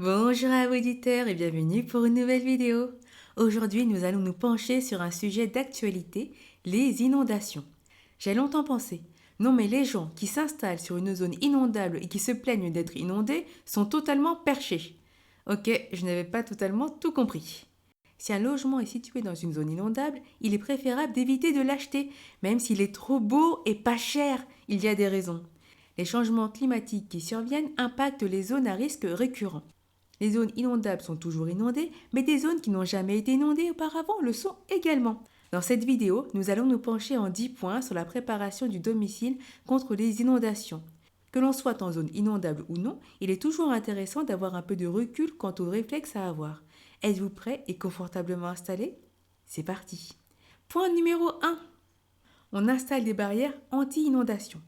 Bonjour à vous auditeurs et bienvenue pour une nouvelle vidéo. Aujourd'hui, nous allons nous pencher sur un sujet d'actualité, les inondations. J'ai longtemps pensé, non mais les gens qui s'installent sur une zone inondable et qui se plaignent d'être inondés sont totalement perchés. Ok, je n'avais pas totalement tout compris. Si un logement est situé dans une zone inondable, il est préférable d'éviter de l'acheter, même s'il est trop beau et pas cher. Il y a des raisons. Les changements climatiques qui surviennent impactent les zones à risque récurrent. Les zones inondables sont toujours inondées, mais des zones qui n'ont jamais été inondées auparavant le sont également. Dans cette vidéo, nous allons nous pencher en 10 points sur la préparation du domicile contre les inondations. Que l'on soit en zone inondable ou non, il est toujours intéressant d'avoir un peu de recul quant aux réflexes à avoir. Êtes-vous prêt et confortablement installé? C'est parti. Point numéro 1. On installe des barrières anti-inondation.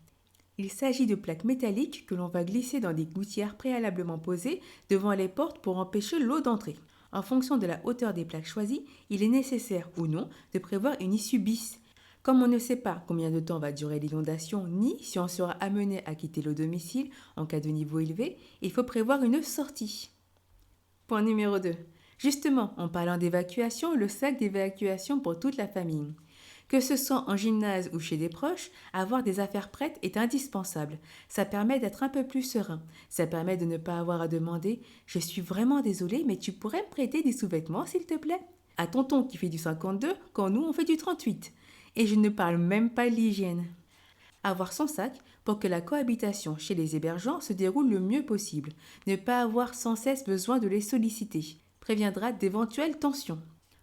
Il s'agit de plaques métalliques que l'on va glisser dans des gouttières préalablement posées devant les portes pour empêcher l'eau d'entrer. En fonction de la hauteur des plaques choisies, il est nécessaire ou non de prévoir une issue bis. Comme on ne sait pas combien de temps va durer l'inondation ni si on sera amené à quitter le domicile en cas de niveau élevé, il faut prévoir une sortie. Point numéro 2. Justement, en parlant d'évacuation, le sac d'évacuation pour toute la famille. Que ce soit en gymnase ou chez des proches, avoir des affaires prêtes est indispensable. Ça permet d'être un peu plus serein. Ça permet de ne pas avoir à demander « Je suis vraiment désolée, mais tu pourrais me prêter des sous-vêtements, s'il te plaît ?» à tonton qui fait du 52 quand nous on fait du 38. Et je ne parle même pas de l'hygiène. Avoir son sac pour que la cohabitation chez les hébergeants se déroule le mieux possible. Ne pas avoir sans cesse besoin de les solliciter préviendra d'éventuelles tensions.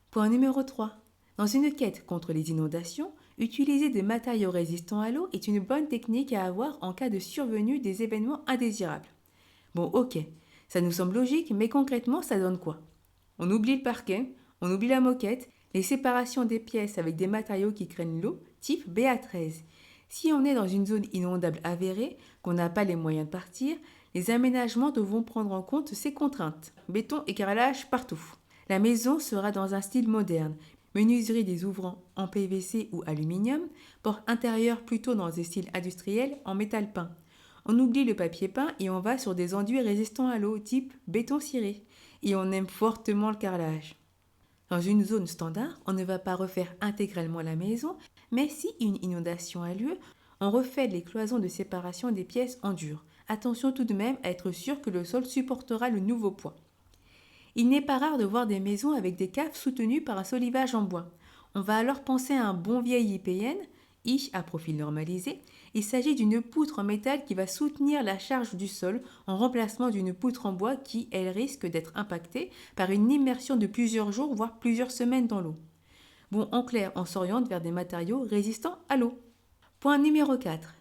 Point numéro 3. Dans une quête contre les inondations, utiliser des matériaux résistants à l'eau est une bonne technique à avoir en cas de survenue des événements indésirables. Bon, ok, ça nous semble logique, mais concrètement, ça donne quoi? On oublie le parquet, on oublie la moquette, les séparations des pièces avec des matériaux qui craignent l'eau, type BA13. Si on est dans une zone inondable avérée, qu'on n'a pas les moyens de partir, les aménagements devront prendre en compte ces contraintes. Béton et carrelage partout. La maison sera dans un style moderne. Menuiserie des ouvrants en PVC ou aluminium, porte intérieure plutôt dans des styles industriels en métal peint. On oublie le papier peint et on va sur des enduits résistants à l'eau type béton ciré. Et on aime fortement le carrelage. Dans une zone standard, on ne va pas refaire intégralement la maison, mais si une inondation a lieu, on refait les cloisons de séparation des pièces en dur. Attention tout de même à être sûr que le sol supportera le nouveau poids. Il n'est pas rare de voir des maisons avec des caves soutenues par un solivage en bois. On va alors penser à un bon vieil IPN, I à profil normalisé. Il s'agit d'une poutre en métal qui va soutenir la charge du sol en remplacement d'une poutre en bois qui, elle, risque d'être impactée par une immersion de plusieurs jours, voire plusieurs semaines dans l'eau. Bon, en clair, on s'oriente vers des matériaux résistants à l'eau. Point numéro 4.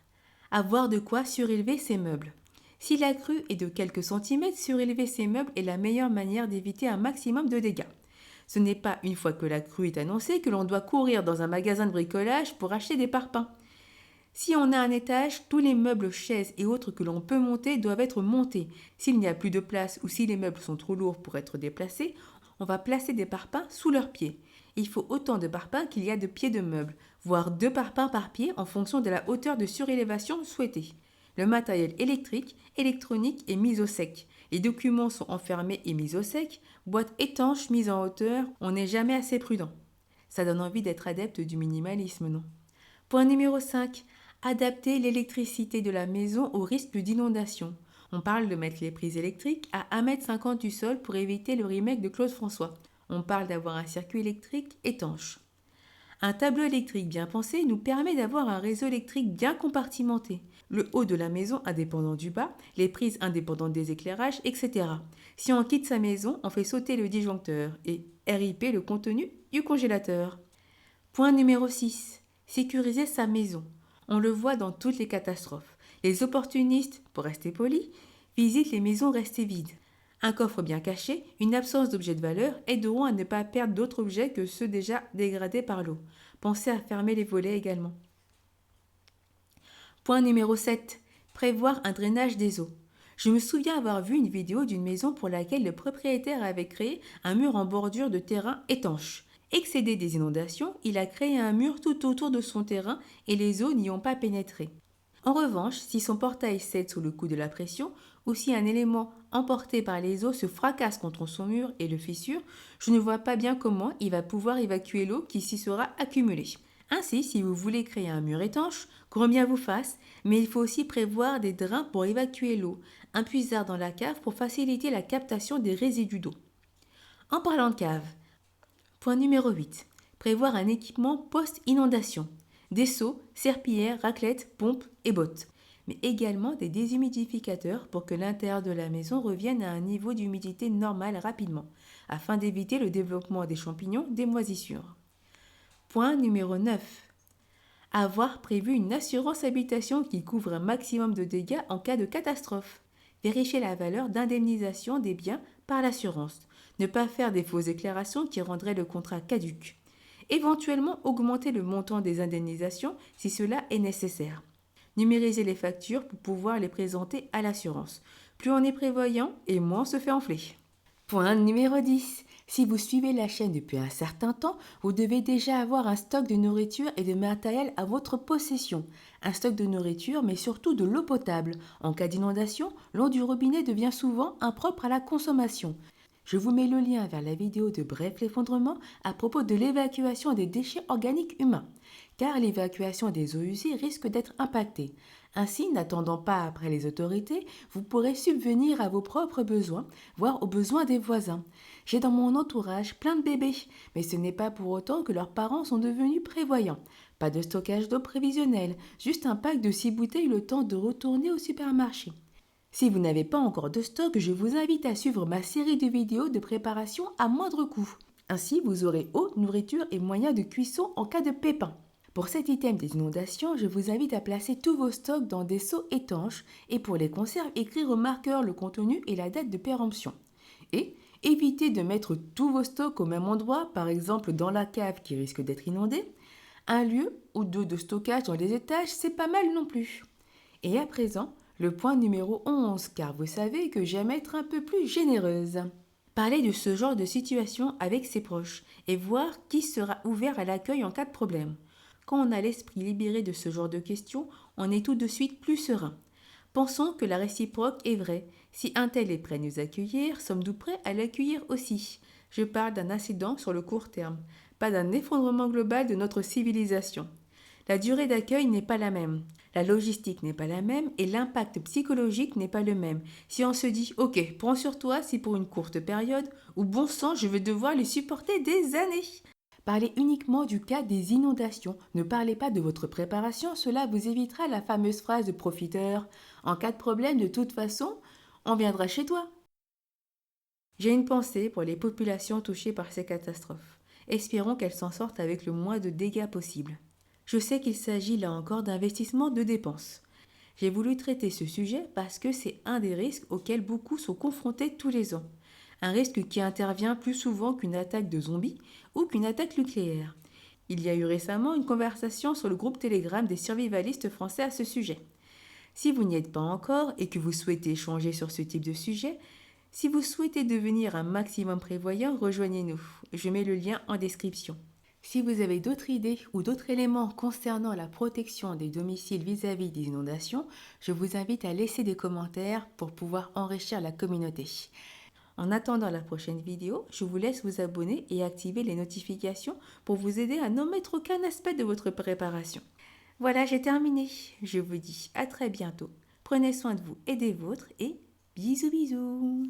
Avoir de quoi surélever ses meubles. Si la crue est de quelques centimètres, surélever ses meubles est la meilleure manière d'éviter un maximum de dégâts. Ce n'est pas une fois que la crue est annoncée que l'on doit courir dans un magasin de bricolage pour acheter des parpaings. Si on a un étage, tous les meubles, chaises et autres que l'on peut monter doivent être montés. S'il n'y a plus de place ou si les meubles sont trop lourds pour être déplacés, on va placer des parpaings sous leurs pieds. Il faut autant de parpaings qu'il y a de pieds de meubles, voire 2 parpaings par pied en fonction de la hauteur de surélévation souhaitée. Le matériel électrique, électronique est mis au sec. Les documents sont enfermés et mis au sec. Boîte étanche mise en hauteur, on n'est jamais assez prudent. Ça donne envie d'être adepte du minimalisme, non? Point numéro 5. Adapter l'électricité de la maison au risque d'inondation. On parle de mettre les prises électriques à 1,50 m du sol pour éviter le remake de Claude François. On parle d'avoir un circuit électrique étanche. Un tableau électrique bien pensé nous permet d'avoir un réseau électrique bien compartimenté. Le haut de la maison indépendant du bas, les prises indépendantes des éclairages, etc. Si on quitte sa maison, on fait sauter le disjoncteur et RIP le contenu du congélateur. Point numéro 6. Sécuriser sa maison. On le voit dans toutes les catastrophes. Les opportunistes, pour rester polis, visitent les maisons restées vides. Un coffre bien caché, une absence d'objets de valeur aideront à ne pas perdre d'autres objets que ceux déjà dégradés par l'eau. Pensez à fermer les volets également. Point numéro 7. Prévoir un drainage des eaux. Je me souviens avoir vu une vidéo d'une maison pour laquelle le propriétaire avait créé un mur en bordure de terrain étanche. Excédé des inondations, il a créé un mur tout autour de son terrain et les eaux n'y ont pas pénétré. En revanche, si son portail cède sous le coup de la pression ou si un élément emporté par les eaux, se fracasse contre son mur et le fissure, je ne vois pas bien comment il va pouvoir évacuer l'eau qui s'y sera accumulée. Ainsi, si vous voulez créer un mur étanche, grand bien vous fasse, mais il faut aussi prévoir des drains pour évacuer l'eau, un puisard dans la cave pour faciliter la captation des résidus d'eau. En parlant de cave, point numéro 8. Prévoir un équipement post-inondation. Des seaux, serpillères, raclettes, pompes et bottes. Mais également des déshumidificateurs pour que l'intérieur de la maison revienne à un niveau d'humidité normal rapidement, afin d'éviter le développement des champignons, des moisissures. Point numéro 9. Avoir prévu une assurance habitation qui couvre un maximum de dégâts en cas de catastrophe. Vérifier la valeur d'indemnisation des biens par l'assurance. Ne pas faire des fausses déclarations qui rendraient le contrat caduc. Éventuellement augmenter le montant des indemnisations si cela est nécessaire. Numériser les factures pour pouvoir les présenter à l'assurance. Plus on est prévoyant et moins on se fait enfler. Point numéro 10. Si vous suivez la chaîne depuis un certain temps, vous devez déjà avoir un stock de nourriture et de matériel à votre possession. Un stock de nourriture, mais surtout de l'eau potable. En cas d'inondation, l'eau du robinet devient souvent impropre à la consommation. Je vous mets le lien vers la vidéo de Bref l'effondrement à propos de l'évacuation des déchets organiques humains, car l'évacuation des eaux usées risque d'être impactée. Ainsi, n'attendant pas après les autorités, vous pourrez subvenir à vos propres besoins, voire aux besoins des voisins. J'ai dans mon entourage plein de bébés, mais ce n'est pas pour autant que leurs parents sont devenus prévoyants. Pas de stockage d'eau prévisionnelle, juste un pack de 6 bouteilles le temps de retourner au supermarché. Si vous n'avez pas encore de stock, je vous invite à suivre ma série de vidéos de préparation à moindre coût. Ainsi, vous aurez eau, nourriture et moyens de cuisson en cas de pépin. Pour cet item des inondations, je vous invite à placer tous vos stocks dans des seaux étanches et pour les conserves, écrire au marqueur le contenu et la date de péremption. Et évitez de mettre tous vos stocks au même endroit, par exemple dans la cave qui risque d'être inondée. Un lieu ou deux de stockage dans les étages, c'est pas mal non plus. Et à présent, le point numéro 11, car vous savez que j'aime être un peu plus généreuse. Parler de ce genre de situation avec ses proches et voir qui sera ouvert à l'accueil en cas de problème. Quand on a l'esprit libéré de ce genre de questions, on est tout de suite plus serein. Pensons que la réciproque est vraie. Si un tel est prêt à nous accueillir, sommes-nous prêts à l'accueillir aussi? Je parle d'un incident sur le court terme, pas d'un effondrement global de notre civilisation. La durée d'accueil n'est pas la même, la logistique n'est pas la même et l'impact psychologique n'est pas le même. Si on se dit « Ok, prends sur toi, c'est pour une courte période » ou « Bon sang, je vais devoir les supporter des années ». Parlez uniquement du cas des inondations. Ne parlez pas de votre préparation, cela vous évitera la fameuse phrase de profiteur « En cas de problème, de toute façon, on viendra chez toi ». J'ai une pensée pour les populations touchées par ces catastrophes. Espérons qu'elles s'en sortent avec le moins de dégâts possible. Je sais qu'il s'agit là encore d'investissement de dépenses. J'ai voulu traiter ce sujet parce que c'est un des risques auxquels beaucoup sont confrontés tous les ans. Un risque qui intervient plus souvent qu'une attaque de zombies ou qu'une attaque nucléaire. Il y a eu récemment une conversation sur le groupe Telegram des survivalistes français à ce sujet. Si vous n'y êtes pas encore et que vous souhaitez échanger sur ce type de sujet, si vous souhaitez devenir un maximum prévoyant, rejoignez-nous. Je mets le lien en description. Si vous avez d'autres idées ou d'autres éléments concernant la protection des domiciles vis-à-vis des inondations, je vous invite à laisser des commentaires pour pouvoir enrichir la communauté. En attendant la prochaine vidéo, je vous laisse vous abonner et activer les notifications pour vous aider à n'omettre aucun aspect de votre préparation. Voilà, j'ai terminé. Je vous dis à très bientôt. Prenez soin de vous et des vôtres et bisous bisous.